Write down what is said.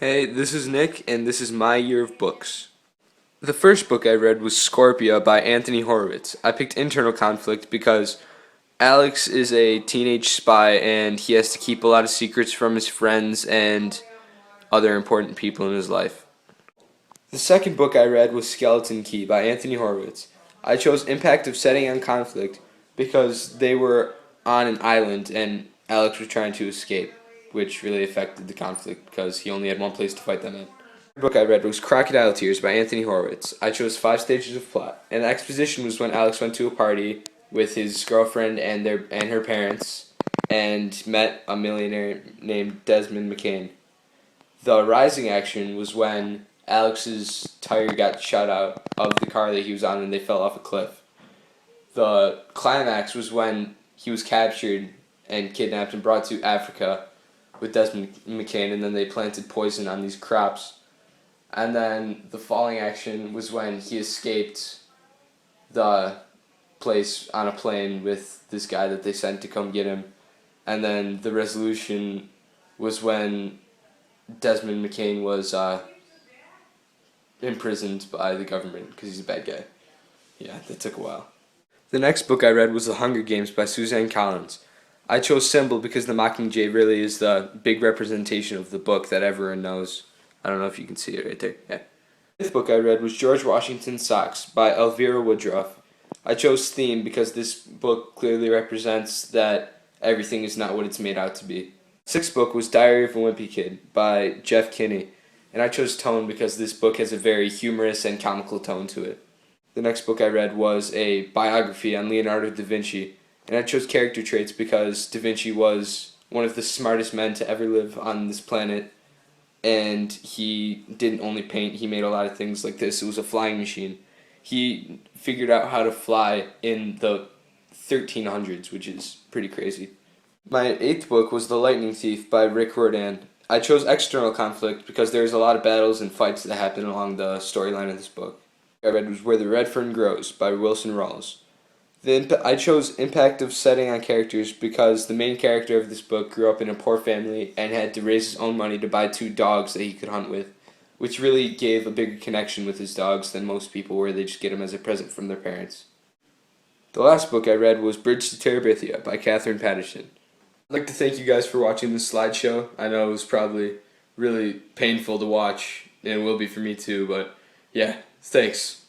Hey, this is Nick, and this is my year of books. The first book I read was Scorpia by Anthony Horowitz. I picked internal conflict because Alex is a teenage spy and he has to keep a lot of secrets from his friends and other important people in his life. The second book I read was Skeleton Key by Anthony Horowitz. I chose Impact of Setting on Conflict because they were on an island and Alex was trying to escape, which really affected the conflict because he only had one place to fight them in. The book I read was Crocodile Tears by Anthony Horowitz. I chose 5 stages of plot, and the exposition was when Alex went to a party with his girlfriend and her parents, and met a millionaire named Desmond McCain. The rising action was when Alex's tire got shot out of the car that he was on and they fell off a cliff. The climax was when he was captured and kidnapped and brought to Africa with Desmond McCain, and then they planted poison on these crops. And then the falling action was when he escaped the place on a plane with this guy that they sent to come get him. And then the resolution was when Desmond McCain was imprisoned by the government because he's a bad guy. Yeah, that took a while. The next book I read was The Hunger Games by Suzanne Collins. I chose Symbol because the Mockingjay really is the big representation of the book that everyone knows. I don't know if you can see it right there. Yeah. The fifth book I read was George Washington's Socks by Elvira Woodruff. I chose Theme because this book clearly represents that everything is not what it's made out to be. The sixth book was Diary of a Wimpy Kid by Jeff Kinney, and I chose Tone because this book has a very humorous and comical tone to it. The next book I read was a biography on Leonardo da Vinci, and I chose Character Traits because Da Vinci was one of the smartest men to ever live on this planet, and he didn't only paint, he made a lot of things like this. It was a flying machine. He figured out how to fly in the 1300s, which is pretty crazy. My eighth book was The Lightning Thief by Rick Riordan. I chose external conflict because there's a lot of battles and fights that happen along the storyline of this book. I read was Where the Red Fern Grows by Wilson Rawls. I chose Impact of Setting on Characters because the main character of this book grew up in a poor family and had to raise his own money to buy 2 dogs that he could hunt with, which really gave a bigger connection with his dogs than most people where they just get them as a present from their parents. The last book I read was Bridge to Terabithia by Catherine Patterson. I'd like to thank you guys for watching this slideshow. I know it was probably really painful to watch, and it will be for me too, but yeah, thanks.